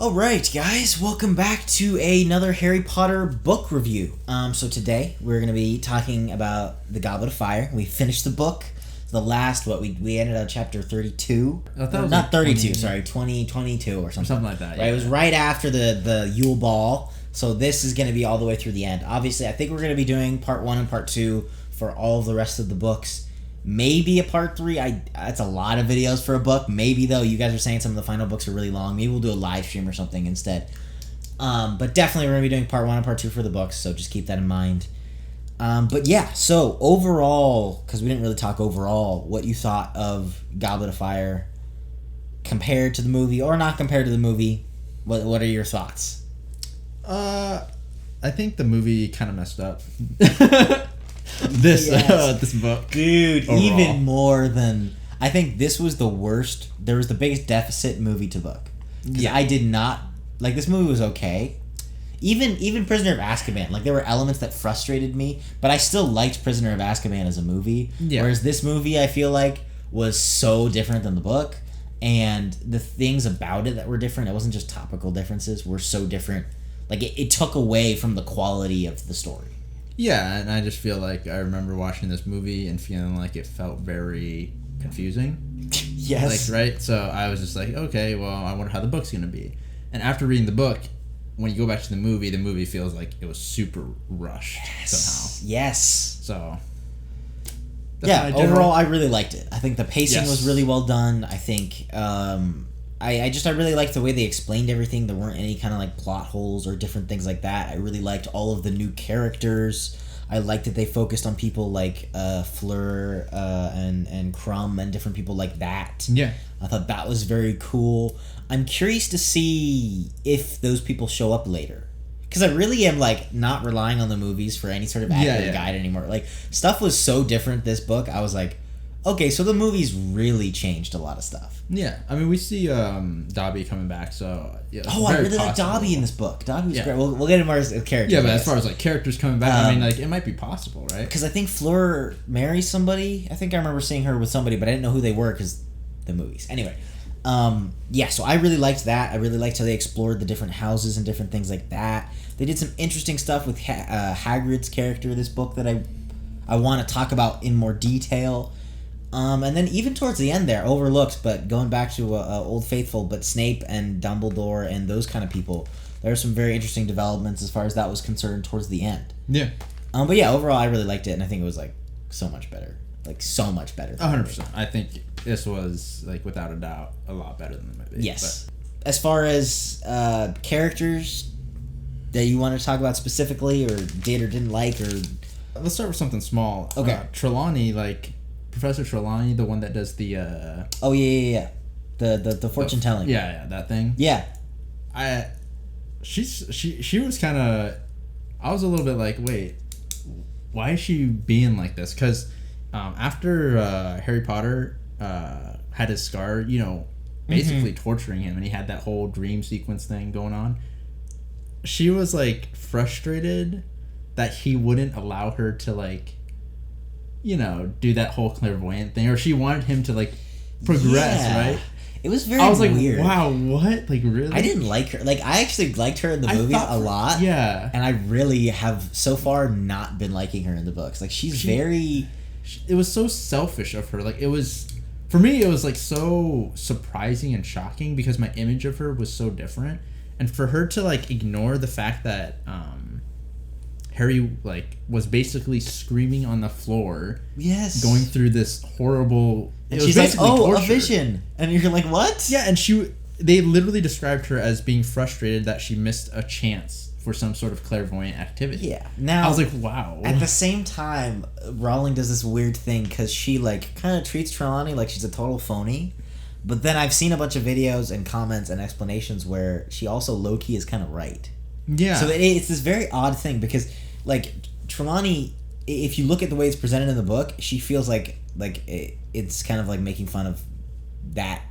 Alright guys, welcome back to another Harry Potter book review. So today we're going to be talking about The Goblet of Fire. We finished the book. The last, we ended on chapter 32. Not 32, sorry, 2022 or something. Something like that, yeah. Right, it was right after the Yule Ball. So this is going to be all the way through the end. Obviously, I think we're going to be doing part 1 and part 2 for all of the rest of the books. Maybe a part 3. That's a lot of videos for a book. Maybe, though, you guys are saying some of the final books are really long. Maybe we'll do a live stream or something instead. But definitely we're going to be doing part 1 and part 2 for the books, so just keep that in mind. But yeah, so overall, because we didn't really talk overall, what you thought of Goblet of Fire compared to the movie, or not compared to the movie, what are your thoughts? I think the movie kind of messed up. This book, dude, overall. Even more than I think this was the worst. There was the biggest deficit movie to book. Yeah, I did not like this movie. Was okay. Even Prisoner of Azkaban, like there were elements that frustrated me, but I still liked Prisoner of Azkaban as a movie. Yeah. Whereas this movie, I feel like, was so different than the book, and the things about it that were different. It wasn't just topical differences. Were so different. Like it took away from the quality of the story. Yeah, and I just feel like I remember watching this movie and feeling like it felt very confusing. Yes. Like, right? So I was just like, okay, well, I wonder how the book's going to be. And after reading the book, when you go back to the movie feels like it was super rushed somehow. Yes. So, yeah, overall, I really liked it. I think the pacing was really well done. I think I really liked the way they explained everything. There weren't any kind of like plot holes or different things like that. I really liked all of the new characters. I liked that they focused on people like Fleur and Crumb and different people like that. Yeah. I thought that was very cool. I'm curious to see if those people show up later. Because I really am like not relying on the movies for any sort of accurate guide anymore. Like stuff was so different this book. I was like, okay, so the movies really changed a lot of stuff. Yeah, I mean, we see Dobby coming back, so... Yeah, I really like Dobby in this book. Dobby was great. We'll get into more characters. Yeah, but as far as, like, characters coming back, I mean, like, it might be possible, right? Because I think Fleur marries somebody. I think I remember seeing her with somebody, but I didn't know who they were because the movies. Anyway, so I really liked that. I really liked how they explored the different houses and different things like that. They did some interesting stuff with Hagrid's character in this book that I want to talk about in more detail. And then even towards the end there, overlooked, but going back to Old Faithful, but Snape and Dumbledore and those kind of people, there were some very interesting developments as far as that was concerned towards the end. Yeah. But yeah, overall, I really liked it, and I think it was, like, so much better. Like, so much better. 100%. I think this was, like, without a doubt, a lot better than the movie. Yes. But as far as characters that you want to talk about specifically, or did or didn't like, or... Let's start with something small. Okay. Trelawney, like... Professor Trelawney, the one that does the the fortune telling. Yeah, that thing. Yeah. She was kind of, I was a little bit like, wait, why is she being like this? Because after Harry Potter had his scar, basically torturing him, and he had that whole dream sequence thing going on, she was like frustrated that he wouldn't allow her to like, do that whole clairvoyant thing, or she wanted him to like progress, right? It was very. I was like, weird. Wow, what? Like, really? I didn't like her. Like, I actually liked her in the movies a lot. Yeah, and I really have so far not been liking her in the books. Like, she's very. It was so selfish of her. Like, it was for me. It was like so surprising and shocking because my image of her was so different, and for her to like ignore the fact that Harry like was basically screaming on the floor. Yes. Going through this horrible. And she's like, torture. A vision, and you're like, what? Yeah, and they literally described her as being frustrated that she missed a chance for some sort of clairvoyant activity. Yeah. Now I was like, wow. At the same time, Rowling does this weird thing because she like kind of treats Trelawney like she's a total phony. But then I've seen a bunch of videos and comments and explanations where she also low-key is kind of right. Yeah. So it's this very odd thing because, like, Trelawney, if you look at the way it's presented in the book, she feels like it's kind of like making fun of that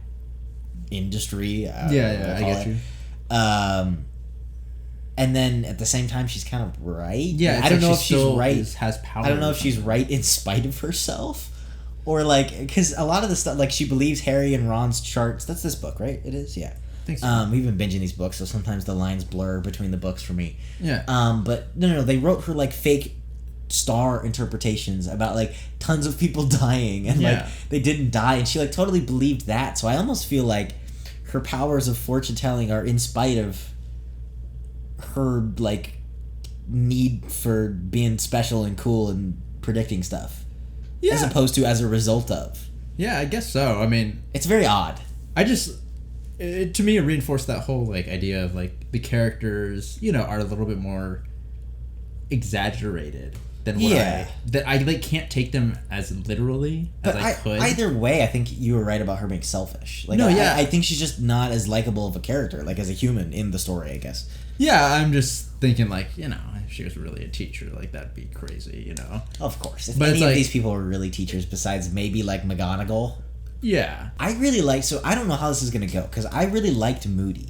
industry. I get you. And then at the same time, she's kind of right. Yeah, I don't know if she's right. Has power. I don't know if she's right in spite of herself, or like because a lot of the stuff, like she believes Harry and Ron's charts. That's this book, right? It is, yeah. think so. We've been binging these books, so sometimes the lines blur between the books for me. Yeah. But no, they wrote her like fake star interpretations about like tons of people dying and like they didn't die, and she like totally believed that. So I almost feel like her powers of fortune telling are in spite of her like need for being special and cool and predicting stuff, as opposed to as a result of. Yeah, I guess so. I mean, it's very odd. To me, it reinforced that whole like idea of like the characters, are a little bit more exaggerated than what I like can't take them as literally as I could. Either way, I think you were right about her being selfish. Like, I think she's just not as likable of a character, like as a human in the story, I guess. Yeah, I'm just thinking like, if she was really a teacher, like that'd be crazy, Of course. If any of these people were really teachers besides maybe like McGonagall. Yeah. I really like, so I don't know how this is going to go, because I really liked Moody.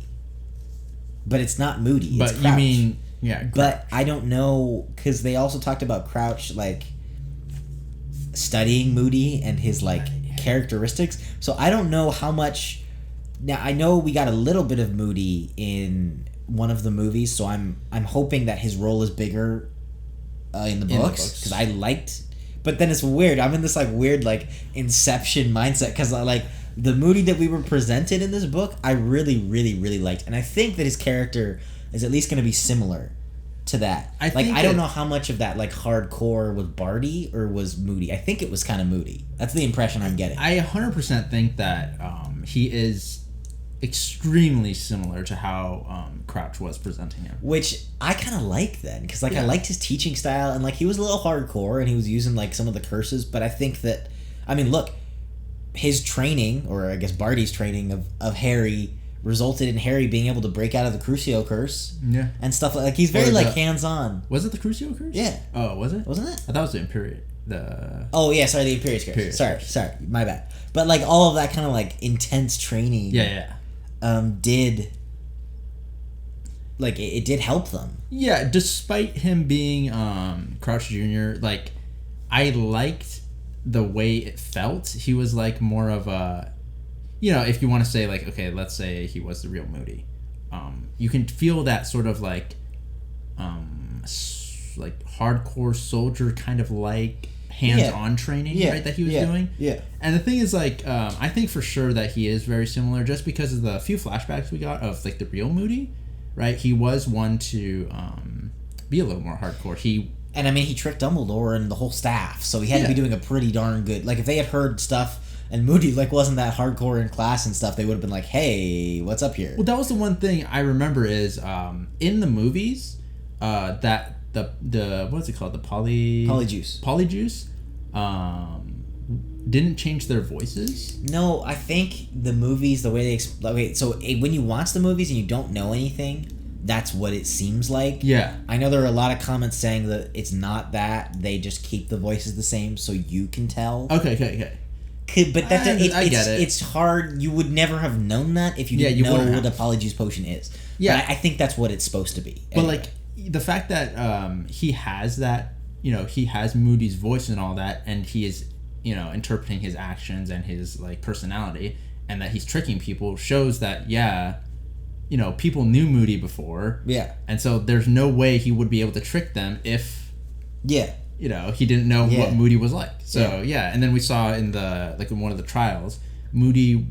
But it's not Moody, it's Crouch. You mean, Crouch. But I don't know, because they also talked about Crouch, like, studying Moody and his, like, characteristics. So I don't know how much... Now, I know we got a little bit of Moody in one of the movies, so I'm hoping that his role is bigger in the books, because I liked... But then it's weird. I'm in this, like, weird, like, Inception mindset, because, like, the Moody that we were presented in this book, I really, really, really liked. And I think that his character is at least going to be similar to that. I don't know how much of that, like, hardcore was Barty or was Moody. I think it was kind of Moody. That's the impression I'm getting. I 100% think that he is extremely similar to how Crouch was presenting him. Which I kind of like then, because I liked his teaching style, and like he was a little hardcore and he was using like some of the curses, but I think that, look, his training, or I guess Barty's training of Harry resulted in Harry being able to break out of the Crucio curse and stuff like he's very like hands-on. Was it the Crucio curse? Yeah. Oh, was it? Wasn't it? I thought it was the Imperius. The Imperius curse. Sorry, my bad. But like all of that kind of like intense training did like it did help them. Yeah, despite him being Crouch Jr., like I liked the way it felt. He was like more of a, if you want to say like, okay, let's say he was the real Moody. You can feel that sort of like hardcore soldier kind of like hands-on training, right, that he was doing. Yeah. And the thing is, like, I think for sure that he is very similar just because of the few flashbacks we got of, like, the real Moody, right? He was one to be a little more hardcore. He tricked Dumbledore and the whole staff, so he had to be doing a pretty darn good... Like, if they had heard stuff and Moody, like, wasn't that hardcore in class and stuff, they would have been like, hey, what's up here? Well, that was the one thing I remember is, in the movies, that... The what's it called? The Polyjuice didn't change their voices. No, I think the movies, the way they so when you watch the movies and you don't know anything, that's what it seems like. Yeah. I know there are a lot of comments saying that it's not that, they just keep the voices the same so you can tell. Okay. But I get it. It's hard. You would never have known that if you didn't know what a Polyjuice potion is. Yeah. But I think that's what it's supposed to be. But like the fact that he has that, he has Moody's voice and all that, and he is, interpreting his actions and his like personality, and that he's tricking people shows that people knew Moody before. Yeah. And so there's no way he would be able to trick them if he didn't know what Moody was like. So and then we saw in in one of the trials, Moody,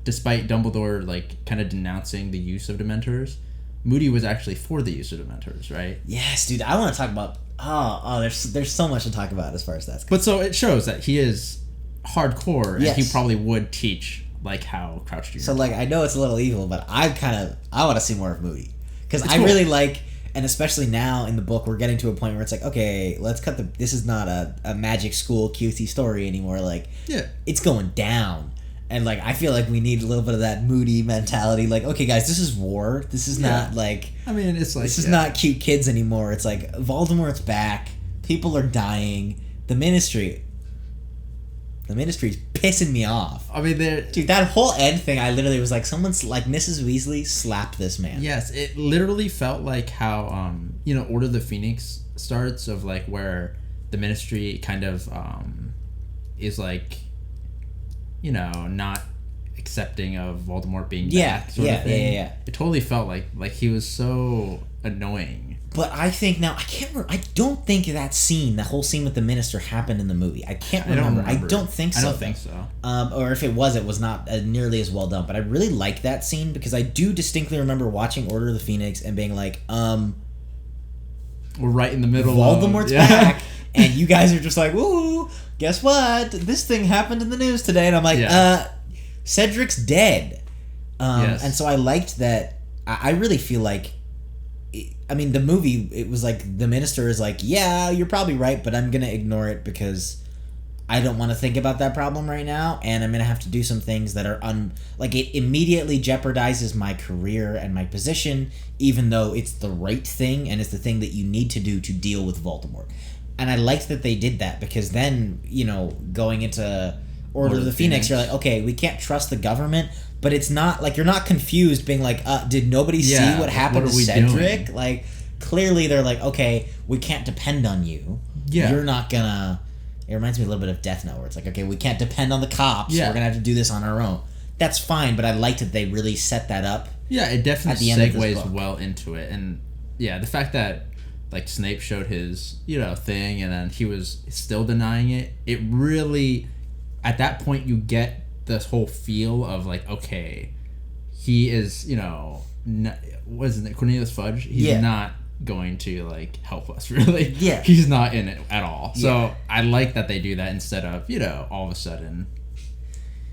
despite Dumbledore like kind of denouncing the use of Dementors, Moody was actually for the use of Dementors, right? Yes, dude. I want to talk about... there's so much to talk about as far as that's concerned. But so it shows that he is hardcore, and he probably would teach like how Crouch Jr. So like, I know it's a little evil, but I want to see more of Moody. Because I really like... And especially now in the book, we're getting to a point where it's like, okay, let's cut this is not a magic school cutesy story anymore. Like, it's going down. And, like, I feel like we need a little bit of that Moody mentality. Like, okay, guys, this is war. This is not, like... it's like... This is not cute kids anymore. It's like, Voldemort's back. People are dying. The Ministry's pissing me off. Dude, that whole end thing, I literally was like, someone's... Like, Mrs. Weasley slapped this man. Yes, it literally felt like how, Order of the Phoenix starts, of, like, where the Ministry kind of is, like... not accepting of Voldemort being back sort of thing. Yeah. It totally felt like he was so annoying. But I think now, I can't remember. I don't think that whole scene with the minister happened in the movie. I can't remember. I don't think so. I don't think so. Or if it was not nearly as well done. But I really like that scene because I do distinctly remember watching Order of the Phoenix and being like, we're right in the middle Voldemort's back. And you guys are just like, ooh, guess what? This thing happened in the news today. And I'm like, Cedric's dead. Yes. And so I liked that. I really feel like, I mean, the movie, it was like the minister is like, yeah, you're probably right, but I'm going to ignore it because I don't want to think about that problem right now, and I'm going to have to do some things that are it immediately jeopardizes my career and my position, even though it's the right thing and it's the thing that you need to do to deal with Voldemort. And I liked that they did that because then, going into Order of the Phoenix, you're like, okay, we can't trust the government, but it's not like you're not confused being like, did nobody see what happened to Cedric? Doing? Like, clearly they're like, okay, we can't depend on you. Yeah. You're not gonna... It reminds me a little bit of Death Note, where it's like, okay, we can't depend on the cops. Yeah. We're gonna have to do this on our own. That's fine, but I liked that they really set that up. Yeah, it definitely segues well into it. And, yeah, the fact that, like, Snape showed his, thing, and then he was still denying it, it really... At that point, you get this whole feel of like, okay, he is, wasn't it Cornelius Fudge? He's not going to like help us really. Yeah, he's not in it at all. Yeah. So I like that they do that instead of all of a sudden,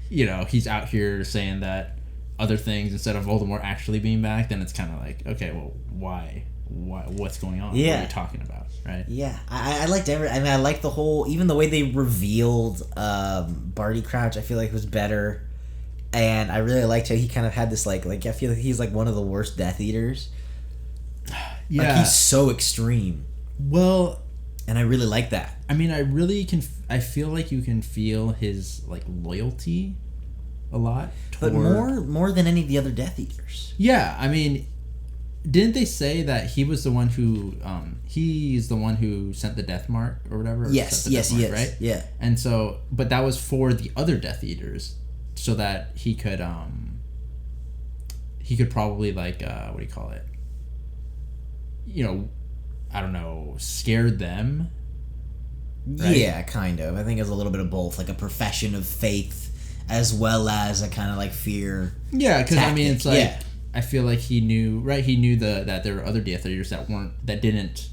he's out here saying that other things instead of Voldemort actually being back. Then it's kind of like, okay, well, why? What's going on? Yeah. What are you talking about? Right? Yeah, I liked I liked the whole, even the way they revealed Barty Crouch. I feel like was better, and I really liked how he kind of had this like I feel like he's like one of the worst Death Eaters. Yeah, like he's so extreme. Well, and I really like that. I mean, I feel like you can feel his like loyalty a lot, but more than any of the other Death Eaters. Yeah, I mean. Didn't they say that he was the one who he's the one who sent the death mark or whatever? Yes, he is. Right? Yeah. And so, but that was for the other Death Eaters, so that he could probably like what do you call it? I don't know, scared them. Right? Yeah, kind of. I think it's a little bit of both, like a profession of faith as well as a kind of like fear. Yeah, because I mean, it's like. Yeah. I feel like he knew, right? He knew that there were other Death Eaters that didn't,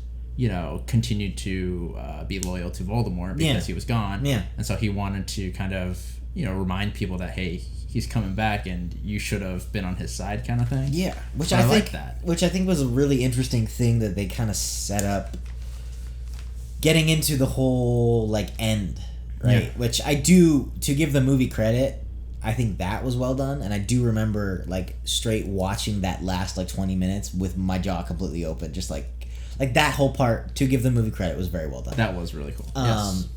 continue to be loyal to Voldemort because he was gone. Yeah. And so he wanted to kind of, remind people that, hey, he's coming back and you should have been on his side kind of thing. Yeah. Which I think was a really interesting thing that they kind of set up getting into the whole, like, end, right? Yeah. Which I do, to give the movie credit, I think that was well done, and I do remember like straight watching that last like 20 minutes with my jaw completely open, just like that whole part. To give the movie credit, was very well done. That was really cool. Yes.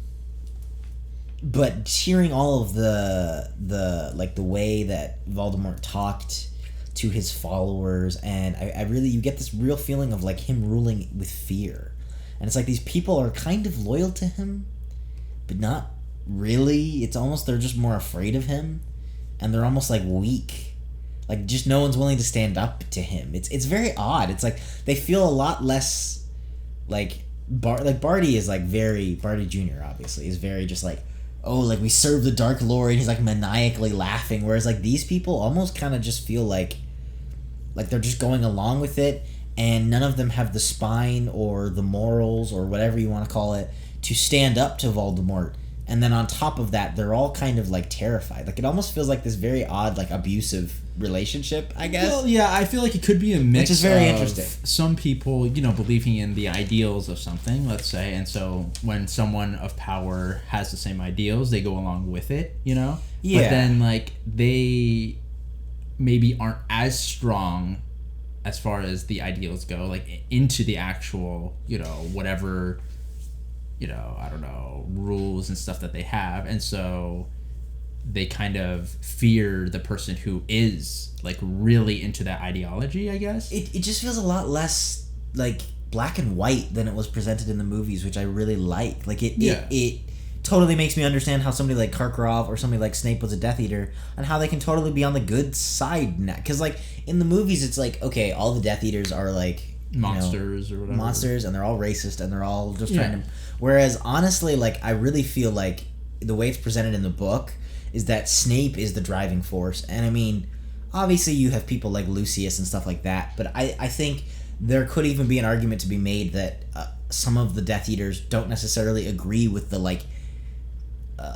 But hearing all of the like the way that Voldemort talked to his followers, and I really, you get this real feeling of like him ruling with fear, and it's like these people are kind of loyal to him, but not really. It's almost they're just more afraid of him. And they're almost like weak, like just no one's willing to stand up to him. It's very odd. It's like they feel a lot less like Barty is like very Barty Jr. obviously is very just like, oh, like we serve the Dark Lord. He's like maniacally laughing, whereas like these people almost kind of just feel like they're just going along with it, and none of them have the spine or the morals or whatever you want to call it to stand up to Voldemort. And then on top of that, they're all kind of like terrified. Like it almost feels like this very odd, like abusive relationship, I guess. Well, yeah, I feel like it could be a mix. Which is very interesting. Some people, believing in the ideals of something, let's say, and so when someone of power has the same ideals, they go along with it, Yeah. But then like they maybe aren't as strong as far as the ideals go, like into the actual, whatever. I don't know, rules and stuff that they have. And so they kind of fear the person who is, like, really into that ideology, I guess. It just feels a lot less, like, black and white than it was presented in the movies, which I really like. Like, it totally makes me understand how somebody like Karkaroff or somebody like Snape was a Death Eater, and how they can totally be on the good side now. Because like in the movies, it's like, okay, all the Death Eaters are like monsters or whatever. Monsters, and they're all racist, and they're all just trying to. Whereas honestly, like I really feel like the way it's presented in the book is that Snape is the driving force, and I mean, obviously you have people like Lucius and stuff like that, but I think there could even be an argument to be made that some of the Death Eaters don't necessarily agree with the like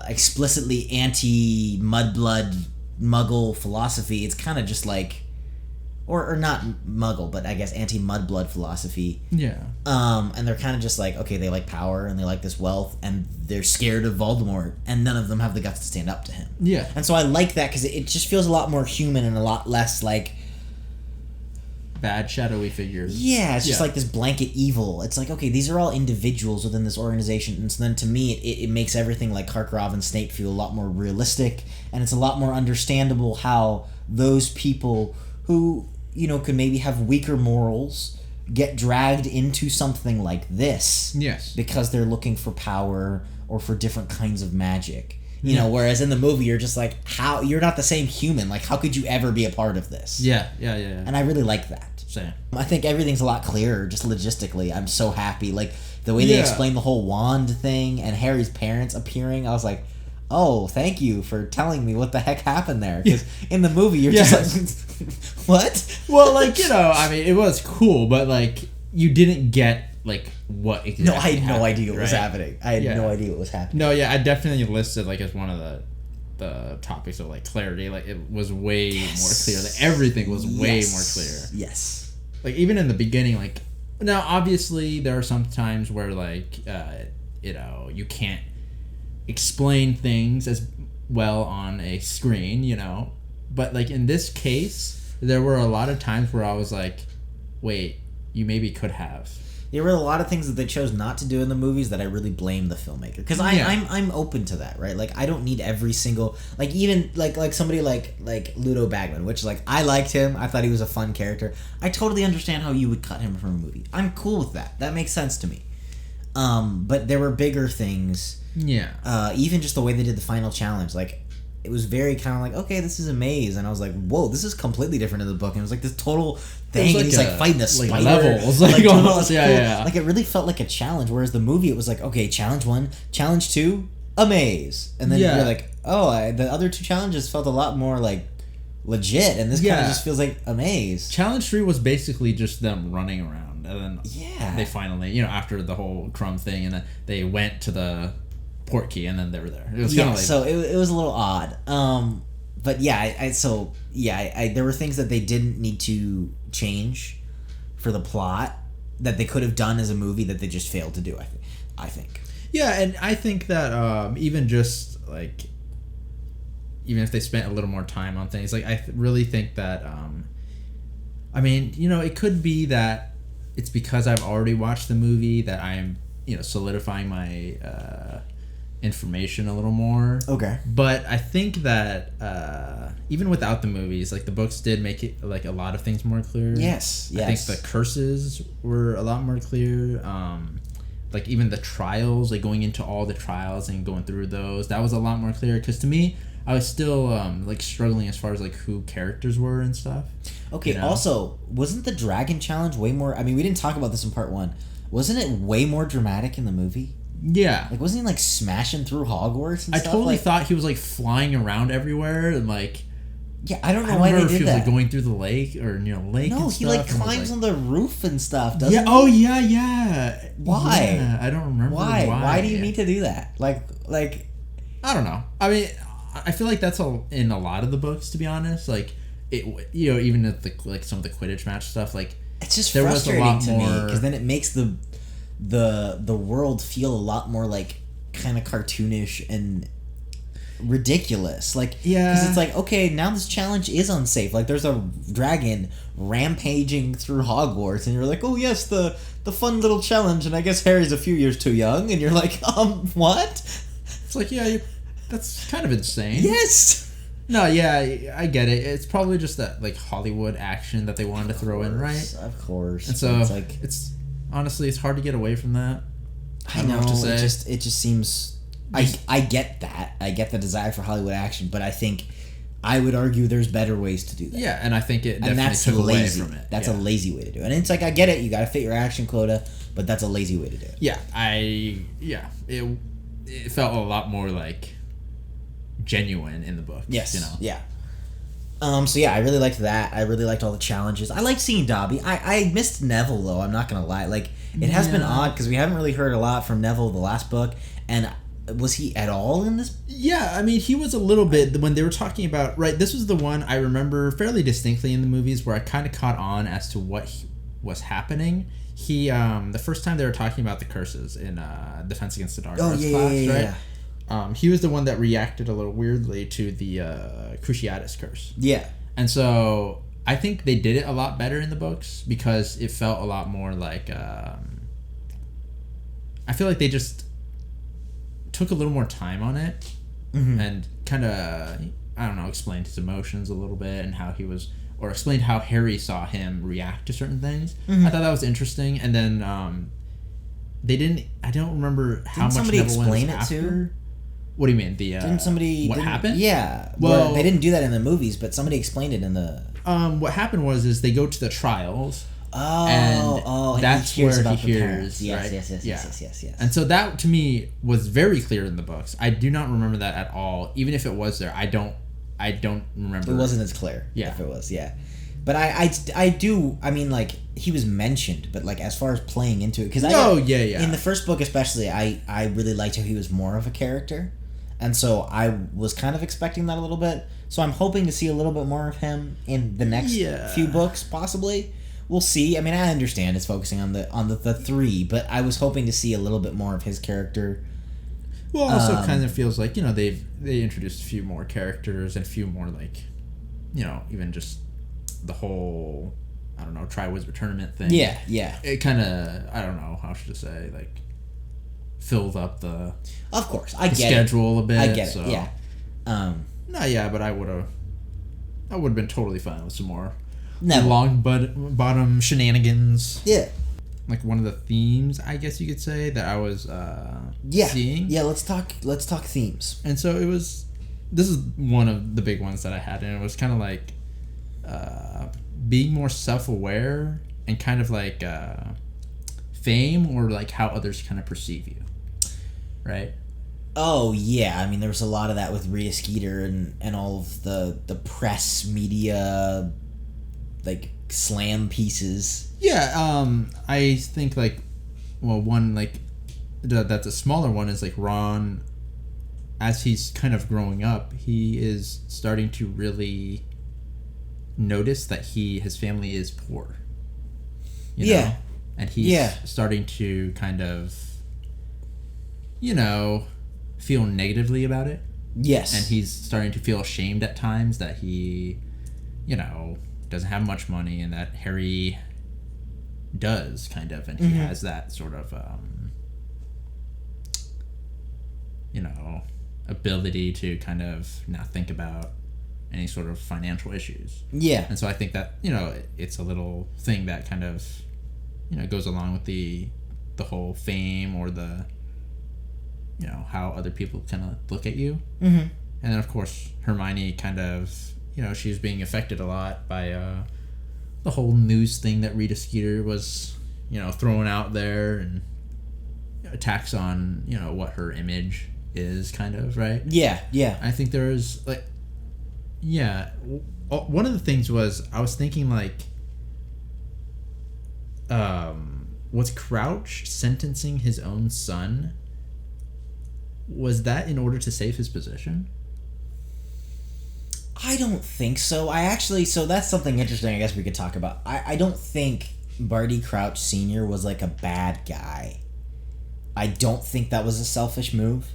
explicitly anti-mudblood Muggle philosophy. It's kind of just like, or not Muggle, but I guess anti-mudblood philosophy. Yeah. And they're kind of just like, okay, they like power and they like this wealth, and they're scared of Voldemort, and none of them have the guts to stand up to him. Yeah. And so I like that because it just feels a lot more human and a lot less like bad shadowy figures. Yeah, it's just like this blanket evil. It's like, okay, these are all individuals within this organization, and so then to me it makes everything like Karkaroff and Snape feel a lot more realistic, and it's a lot more understandable how those people who, you know, could maybe have weaker morals get dragged into something like this. Yes. Because they're looking for power or for different kinds of magic. You know, whereas in the movie you're just like, how you're not the same human. Like, how could you ever be a part of this? Yeah. And I really like that. Same. I think everything's a lot clearer, just logistically. I'm so happy. Like, the way they explain the whole wand thing and Harry's parents appearing, I was like, oh, thank you for telling me what the heck happened there. Because in the movie, you're just like, what? Well, like, you know, I mean, it was cool, but, like, you didn't get, like, what exactly No, I had no happened, idea what was happening. I had no idea what was happening. No, yeah, I definitely listed, like, as one of the topics of, like, clarity. Like, it was way more clear. Like, everything was way more clear. Yes. Like, even in the beginning, like, now, obviously, there are some times where, like, you know, you can't explain things as well on a screen, you know, but like in this case there were a lot of times where I was like, wait, you maybe could have. There were a lot of things that they chose not to do in the movies that I really blame the filmmaker, because I'm open to that, right? Like, I don't need every single, like, even like somebody like Ludo Bagman, which, like, I liked him, I thought he was a fun character. I totally understand how you would cut him from a movie. I'm cool with that makes sense to me. But there were bigger things. Yeah. Even just the way they did the final challenge, like, it was very kind of like, okay, this is a maze, and I was like, whoa, this is completely different in the book, and it was like this total thing, and he's like fighting a spider, like levels, like almost, yeah. Like, it really felt like a challenge, whereas the movie, it was like, okay, challenge 1, challenge 2, a maze, and then you're like, oh, the other 2 challenges felt a lot more like legit, and this kind of just feels like a maze. Challenge 3 was basically just them running around, and then they finally, you know, after the whole Crumb thing, and then they went to the port key, and then they were there. It was kind of like, so it was a little odd. But yeah, there were things that they didn't need to change for the plot that they could have done as a movie that they just failed to do. I think. Yeah, and I think that even just like, even if they spent a little more time on things, like I really think that I mean, you know, it could be that it's because I've already watched the movie that I'm, you know, solidifying my information a little more. Okay. But I think that even without the movies, like, the books did make it, like, a lot of things more clear. Yes. I think the curses were a lot more clear. Like, even the trials, like, going into all the trials and going through those, that was a lot more clear. Because to me, I was still like struggling as far as like who characters were and stuff. Okay. You know? Also, wasn't the dragon challenge way more? I mean, we didn't talk about this in part 1. Wasn't it way more dramatic in the movie? Yeah. Like, wasn't he like smashing through Hogwarts and I stuff? totally like, thought he was like flying around everywhere and like. Yeah, I don't know why they did that. If he was like going through the lake or near a lake. No, and he stuff, like climbs on the roof and stuff. Doesn't yeah. he? Oh yeah. Why? Yeah, I don't remember why. Why do you need to do that? Like I don't know. I mean, I feel like that's in a lot of the books, to be honest. Like, it, you know, even at the like some of the Quidditch match stuff, like, it's just frustrating to me because then it makes the world feel a lot more like kind of cartoonish and ridiculous. Like, because it's like, okay, now this challenge is unsafe. Like, there's a dragon rampaging through Hogwarts, and you're like, oh yes, the fun little challenge, and I guess Harry's a few years too young, and you're like, what? It's like, yeah, that's kind of insane. Yes. No, yeah, I get it. It's probably just that like Hollywood action that they wanted to throw in, right? Of course. And so it's like, it's honestly, it's hard to get away from that. I know. It just seems I get that. I get the desire for Hollywood action, but I think I would argue there's better ways to do that. Yeah, and I think it definitely that's took lazy. away from it. That's a lazy way to do it. And it's like, I get it. You got to fit your action quota, but that's a lazy way to do it. Yeah, it felt a lot more like genuine in the book. Yes. You know? Yeah. So yeah, I really liked that. I really liked all the challenges. I liked seeing Dobby. I missed Neville though. I'm not gonna lie. Like, it has been odd because we haven't really heard a lot from Neville the last book. And was he at all in this? Yeah, I mean, he was a little bit when they were talking about. Right, this was the one I remember fairly distinctly in the movies where I kind of caught on as to what was happening. He the first time they were talking about the curses in Defense Against the Dark Arts class, right? He was the one that reacted a little weirdly to the Cruciatus curse. Yeah. And so I think they did it a lot better in the books because it felt a lot more like... I feel like they just took a little more time on it and kind of, I don't know, explained his emotions a little bit and how he was... Or explained how Harry saw him react to certain things. I thought that was interesting. And then they didn't... I don't remember how much somebody Neville explain went it after. Too? What do you mean? What happened? Yeah. Well, they didn't do that in the movies, but somebody explained it in the... What happened was they go to the trials. And that's he hears where about he the hears. parents. Yes, right? yes. And so that to me was very clear in the books. I do not remember that at all. Even if it was there, I don't remember. It wasn't as clear. Yeah. If it was, yeah. But I do. I mean, like, he was mentioned, but like as far as playing into it, because in the first book especially, I really liked how he was more of a character, and so I was kind of expecting that a little bit. So I'm hoping to see a little bit more of him in the next few books, possibly. We'll see. I mean, I understand it's focusing on the three, but I was hoping to see a little bit more of his character. Well, also kind of feels like, they introduced a few more characters and a few more, like, even just the whole, I don't know, Triwizard Tournament thing. Yeah. It kind of, I don't know, how should I say, like, filled up the... Of course, I get schedule a bit. I get it, so. yeah. But I would have been totally fine with some more Neville. long bottom shenanigans. Yeah. Like one of the themes, I guess you could say, that I was seeing. Yeah, let's talk themes. And so this is one of the big ones that I had, and it was kind of like being more self-aware and kind of like fame, or like how others kind of perceive you. Right? Oh, yeah. I mean, there was a lot of that with Rita Skeeter and all of the press media, like, slam pieces. Yeah, I think, like, well, one, like, that's a smaller one is, like, Ron, as he's kind of growing up, he is starting to really notice that his family is poor. You know? And he's starting to kind of, feel negatively about it. Yes. And he's starting to feel ashamed at times that he, doesn't have much money, and that Harry does, kind of, and he has that sort of, ability to kind of not think about any sort of financial issues. Yeah. And so I think that, it's a little thing that kind of, goes along with the whole fame, or the, how other people kind of look at you. Mm-hmm. And then, of course, Hermione kind of, she's being affected a lot by the whole news thing that Rita Skeeter was, throwing out there, and attacks on, what her image is, kind of, right? Yeah. I think there is, like, one of the things was, I was thinking, like, was Crouch sentencing his own son? Was that in order to save his position? I don't think so. So that's something interesting I guess we could talk about. I don't think Barty Crouch Sr. was like a bad guy. I don't think that was a selfish move.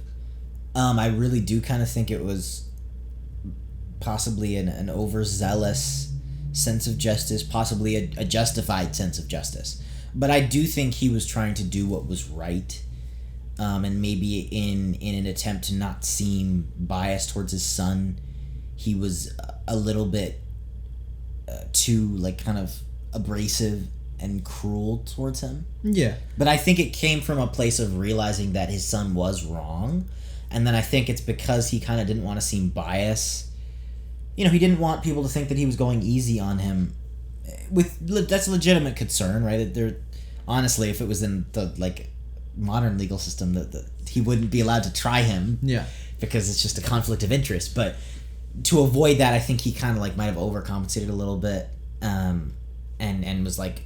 I really do kind of think it was possibly an overzealous sense of justice, possibly a justified sense of justice. But I do think he was trying to do what was right. And maybe in an attempt to not seem biased towards his son, he was a little bit too, like, kind of abrasive and cruel towards him. Yeah. But I think it came from a place of realizing that his son was wrong, And then I think it's because he kind of didn't want to seem biased. You know, he didn't want people to think that he was going easy on him. That's a legitimate concern, right? Honestly, if it was in the like modern legal system, that he wouldn't be allowed to try him. Yeah. Because it's just a conflict of interest. But to avoid that, I think he kind of like might have overcompensated a little bit, and was like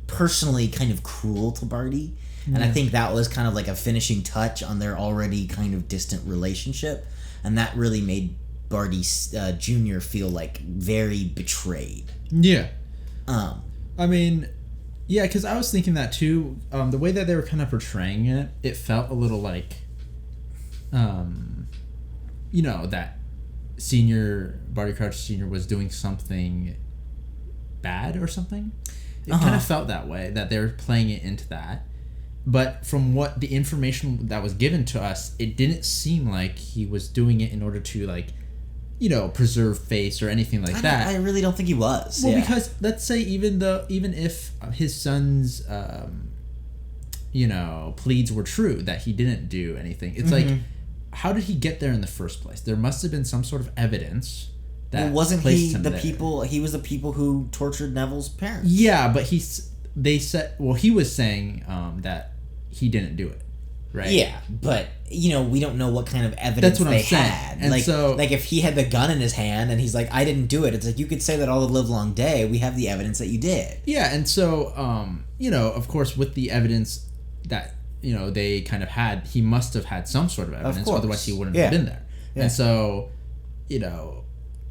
personally kind of cruel to Barty. And I think that was kind of like a finishing touch on their already kind of distant relationship, and that really made Barty Jr. feel like very betrayed. Yeah. I mean, yeah, because I was thinking that too. The way that they were kind of portraying it, it felt a little like, you know, that Barty Crouch Sr. was doing something bad or something. It kind of felt that way, that they were playing it into that. But from what the information that was given to us, it didn't seem like he was doing it in order to, like, you know, preserve face or anything like that. I really don't think he was. Well, because let's say even if his son's, you know, pleads were true that he didn't do anything, it's like, how did he get there in the first place? There must have been some sort of evidence that wasn't placed he him the there. people? He was the people who tortured Neville's parents. Yeah, but he was saying that he didn't do it, right? Yeah, but you know, we don't know what kind of evidence That's what they I'm saying. had. And like if he had the gun in his hand and he's like, I didn't do it, it's like you could say that all the live long day. We have the evidence that you did. Yeah, and so you know, of course, with the evidence that, you know, they kind of had, he must have had some sort of evidence, otherwise he wouldn't have been there. Yeah. And so, you know,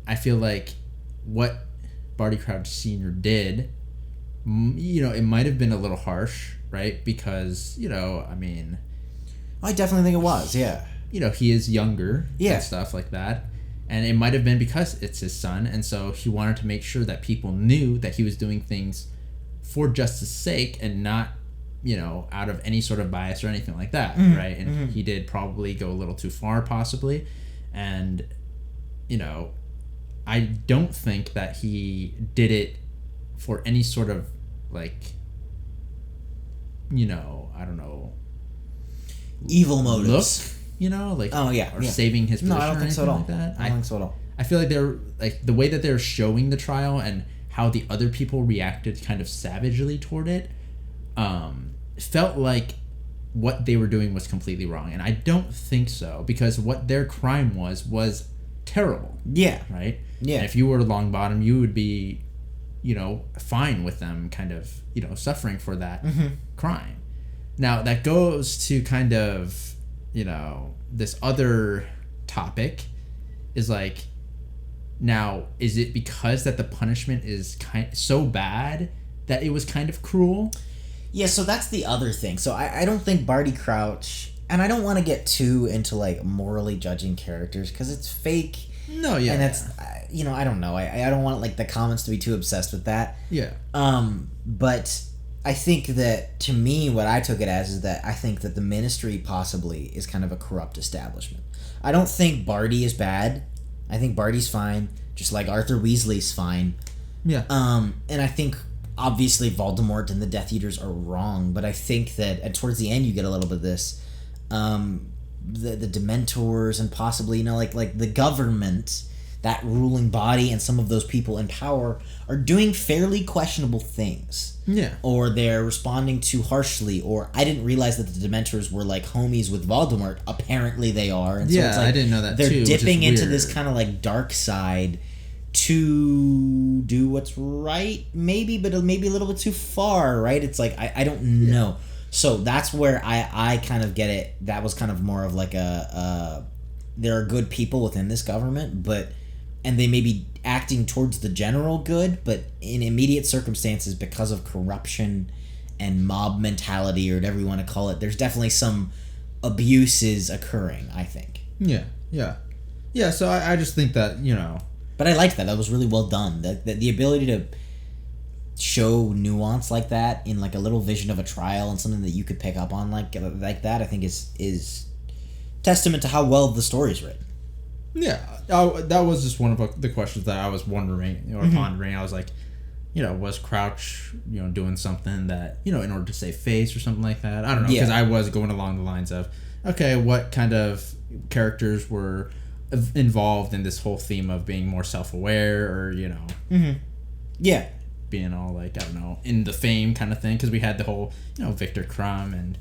I feel like what Barty Crouch Sr. did, you know, it might have been a little harsh, right? Because, you know, I mean, I definitely think it was, yeah. You know, he is younger and stuff like that. And it might have been because it's his son, and so he wanted to make sure that people knew that he was doing things for justice's sake and not, you know, out of any sort of bias or anything like that, right? And he did probably go a little too far, possibly. And, you know, I don't think that he did it for any sort of, like, you know, I don't know, evil motives. Look, you know, like, or saving his position. No, I don't think so at all. Like that. I don't think so at all. I feel like they're like the way that they're showing the trial and how the other people reacted kind of savagely toward it, felt like what they were doing was completely wrong, and I don't think so, because what their crime was terrible. Yeah. Right. Yeah. And if you were Longbottom, you would be, you know, fine with them kind of, you know, suffering for that crime. Now that goes to kind of, you know, this other topic is like, now is it because that the punishment is so bad that it was kind of cruel? Yeah, so that's the other thing. So I don't think Barty Crouch, and I don't want to get too into like morally judging characters because it's fake. No, yeah. And that's, you know, I don't know. I don't want like the comments to be too obsessed with that. Yeah. But I think that, to me, what I took it as is that I think that the Ministry possibly is kind of a corrupt establishment. I don't think Barty is bad. I think Barty's fine, just like Arthur Weasley's fine. Yeah. And I think, obviously, Voldemort and the Death Eaters are wrong, but I think that towards the end you get a little bit of this. The Dementors and possibly, you know, like the government, that ruling body, and some of those people in power are doing fairly questionable things. Yeah. Or they're responding too harshly, or I didn't realize that the Dementors were like homies with Voldemort. Apparently they are. And so yeah, it's like I didn't know that they're too. dipping into weird. this kind of like dark side to do what's right, maybe, but maybe a little bit too far, right? It's like, I don't know. So that's where I kind of get it. That was kind of more of like there are good people within this government, and they may be acting towards the general good, but in immediate circumstances, because of corruption and mob mentality, or whatever you want to call it, there's definitely some abuses occurring, I think. Yeah. So I just think that, you know. But I liked that. That was really well done. The ability to show nuance like that in like a little vision of a trial and something that you could pick up on like that, I think is testament to how well the story's written. Yeah, that was just one of the questions that I was wondering or pondering. I was like, you know, was Crouch, you know, doing something that, you know, in order to save face or something like that? I don't know, because I was going along the lines of, okay, what kind of characters were involved in this whole theme of being more self-aware, or yeah, being all like, I don't know, in the fame kind of thing, because we had the whole Victor Crumb and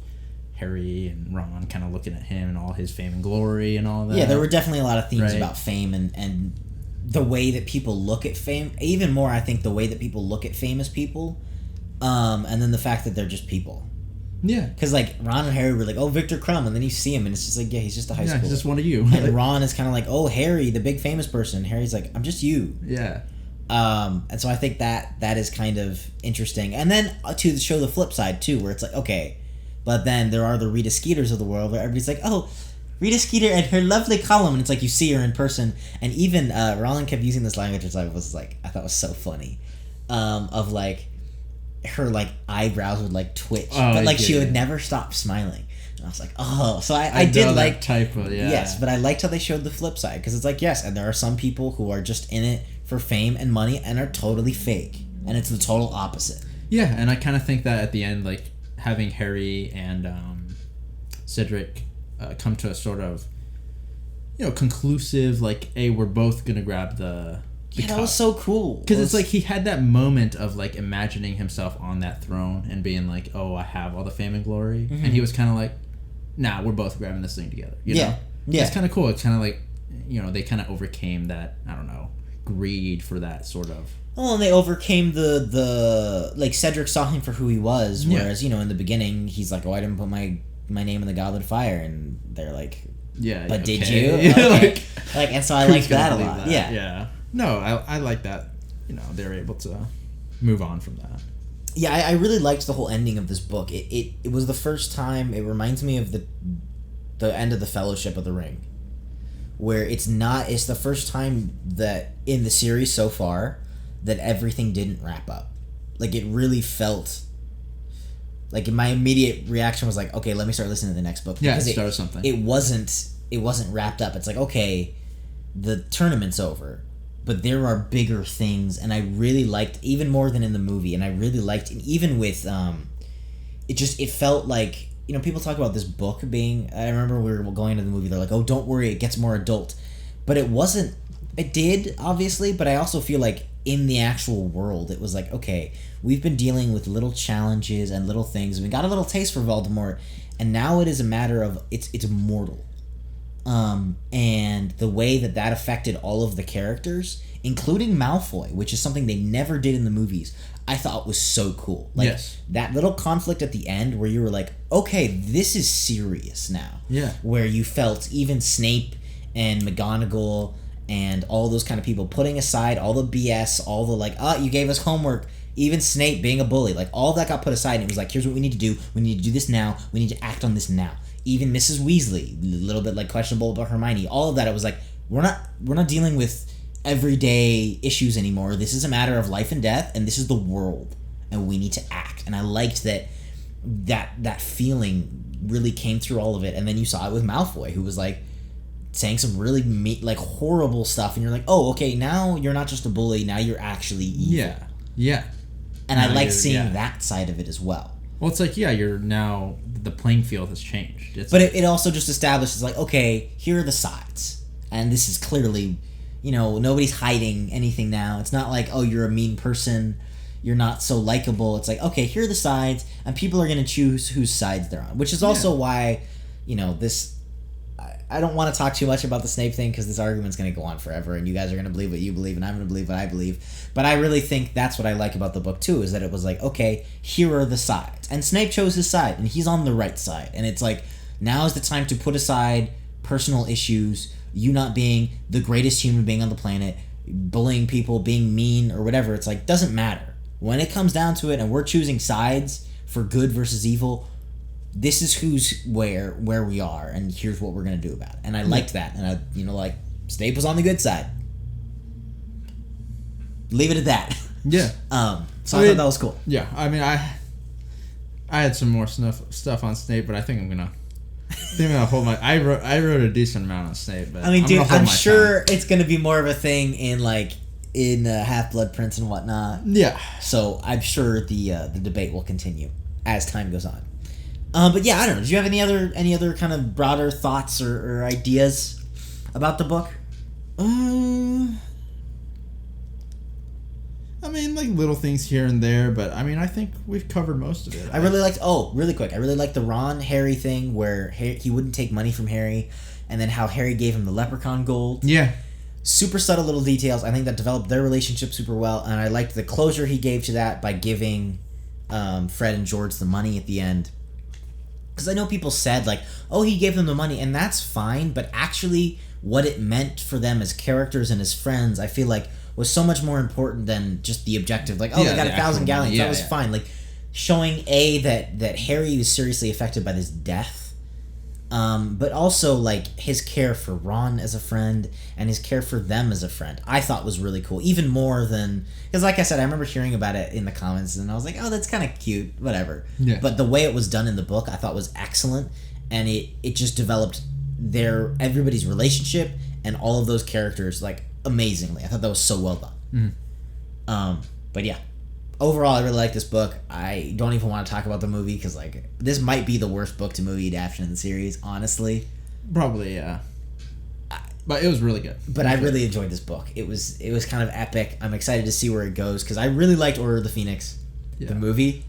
Harry and Ron kind of looking at him and all his fame and glory and all that. Yeah, there were definitely a lot of themes Right. about fame and the way that people look at fame. Even more, I think, the way that people look at famous people, and then the fact that they're just people. Yeah. Because, like, Ron and Harry were like, oh, Victor Crumb, and then you see him, and it's just like, yeah, he's just a high schooler. He's just one of you. And Ron is kind of like, oh, Harry, the big famous person. Harry's like, I'm just you. Yeah. And so I think that is kind of interesting. And then to show the flip side, too, where it's like, okay, but then there are the Rita Skeeters of the world where everybody's like, oh, Rita Skeeter and her lovely column. And it's like you see her in person. And even Rowling kept using this language, which I thought was so funny, of, like, her, like, eyebrows would, like, twitch. But, like, she would never stop smiling. And I was like, oh. So I did like... type of, yeah. Yes, but I liked how they showed the flip side. Because it's like, yes, and there are some people who are just in it for fame and money and are totally fake. And it's the total opposite. Yeah, and I kind of think that at the end, like, having Harry and Cedric come to a sort of, conclusive, like, hey, we're both going to grab the Yeah, that was so cool. Because it's like he had that moment of, like, imagining himself on that throne and being like, oh, I have all the fame and glory. Mm-hmm. And he was kind of like, nah, we're both grabbing this thing together. You know? Yeah. It's kind of cool. It's kind of like, they kind of overcame that, I don't know, greed for that sort of... Well, and they overcame the like, Cedric saw him for who he was, whereas, in the beginning, he's like, oh, I didn't put my name in the Goblet of Fire, and they're like, yeah, but okay. did you? Okay. and so I like that a lot. That? Yeah. No, I like that, they were able to move on from that. Yeah, I really liked the whole ending of this book. It was the first time, it reminds me of the end of the Fellowship of the Ring, where it's the first time that in the series so far that everything didn't wrap up. Like, it really felt like, my immediate reaction was like, okay, let me start listening to the next book. Yeah, start something. It wasn't wrapped up. It's like, okay, the tournament's over, but there are bigger things, and I really liked, even more than in the movie, and I really liked, and even with it felt like, people talk about this book being, I remember we were going to the movie, they're like, oh, don't worry, it gets more adult, but it wasn't. It did, obviously, but I also feel like in the actual world, it was like, okay, we've been dealing with little challenges and little things. We got a little taste for Voldemort, and now it is a matter of it's mortal. And the way that affected all of the characters, including Malfoy, which is something they never did in the movies, I thought was so cool. Like, yes. That little conflict at the end where you were like, okay, this is serious now. Yeah. Where you felt even Snape and McGonagall and all those kind of people putting aside all the BS, all the like, you gave us homework, even Snape being a bully, like, all that got put aside, and it was like, here's what we need to do. We need to do this now. We need to act on this now. Even Mrs. Weasley, a little bit like questionable about Hermione, all of that, it was like, we're not dealing with everyday issues anymore. This is a matter of life and death, and this is the world, and we need to act. And I liked that feeling really came through all of it. And then you saw it with Malfoy, who was like saying some really horrible stuff, and you're like, oh, okay, now you're not just a bully, now you're actually evil. Yeah. And I like seeing that side of it as well. Well, it's like, you're now, the playing field has changed. But it also just establishes, like, okay, here are the sides. And this is clearly, nobody's hiding anything now. It's not like, oh, you're a mean person, you're not so likable. It's like, okay, here are the sides, and people are going to choose whose sides they're on. Which is also why, this... I don't want to talk too much about the Snape thing, because this argument's going to go on forever, and you guys are going to believe what you believe, and I'm going to believe what I believe. But I really think that's what I like about the book, too, is that it was like, okay, here are the sides. And Snape chose his side, and he's on the right side. And it's like, now is the time to put aside personal issues, you not being the greatest human being on the planet, bullying people, being mean, or whatever. It's like, doesn't matter. When it comes down to it, and we're choosing sides for good versus evil, this is who's where we are, and here's what we're gonna do about it. And I liked that, and I, Snape was on the good side. Leave it at that. Yeah. So I thought that was cool. Yeah, I mean, I had some more stuff on Snape, but I think I'm gonna hold my. I wrote a decent amount on Snape, but I mean, dude, I'm sure it's gonna be more of a thing in Half-Blood Prince and whatnot. Yeah. So I'm sure the debate will continue as time goes on. But yeah, I don't know. Do you have any other kind of broader thoughts or ideas about the book? I mean, like little things here and there, but I mean, I think we've covered most of it. I really liked. Oh, really quick. I really liked the Ron Harry thing where he wouldn't take money from Harry, and then how Harry gave him the leprechaun gold. Yeah. Super subtle little details. I think that developed their relationship super well, and I liked the closure he gave to that by giving Fred and George the money at the end. Because I know people said like, "Oh, he gave them the money," and that's fine. But actually, what it meant for them as characters and as friends, I feel like, was so much more important than just the objective. Like, oh, they got 1,000 galleons. That was fine. Like, showing that Harry was seriously affected by this death, but also like his care for Ron as a friend and his care for them as a friend, I thought was really cool. Even more than, because like I said, I remember hearing about it in the comments and I was like, oh, that's kind of cute, whatever. Yeah. But the way it was done in the book, I thought was excellent, and it just developed everybody's relationship and all of those characters like amazingly. I thought that was so well done. But yeah, overall, I really like this book. I don't even want to talk about the movie because like this might be the worst book to movie adaptation in the series, honestly. Probably, yeah. But it was really good. But I really enjoyed this book. It was kind of epic. I'm excited to see where it goes because I really liked Order of the Phoenix, the movie.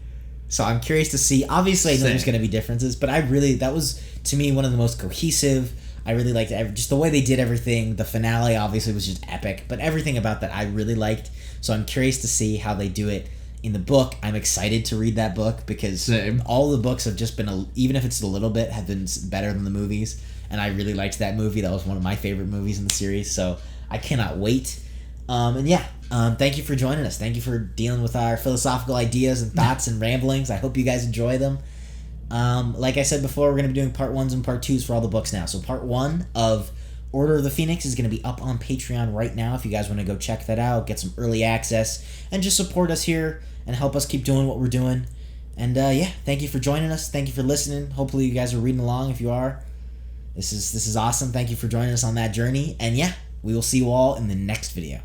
So I'm curious to see. Obviously, I know there's going to be differences, but that was to me one of the most cohesive. I really liked just the way they did everything. The finale obviously was just epic, but everything about that I really liked. So I'm curious to see how they do it in the book. I'm excited to read that book because all the books have just been, even if it's a little bit, have been better than the movies. And I really liked that movie. That was one of my favorite movies in the series. So I cannot wait. Thank you for joining us. Thank you for dealing with our philosophical ideas and thoughts and ramblings. I hope you guys enjoy them. Like I said before, we're going to be doing part 1s and part 2s for all the books now. So part 1 of Order of the Phoenix is going to be up on Patreon right now if you guys want to go check that out, get some early access, and just support us here and help us keep doing what we're doing. And thank you for joining us. Thank you for listening. Hopefully you guys are reading along. If you are, this is awesome. Thank you for joining us on that journey. And we will see you all in the next video.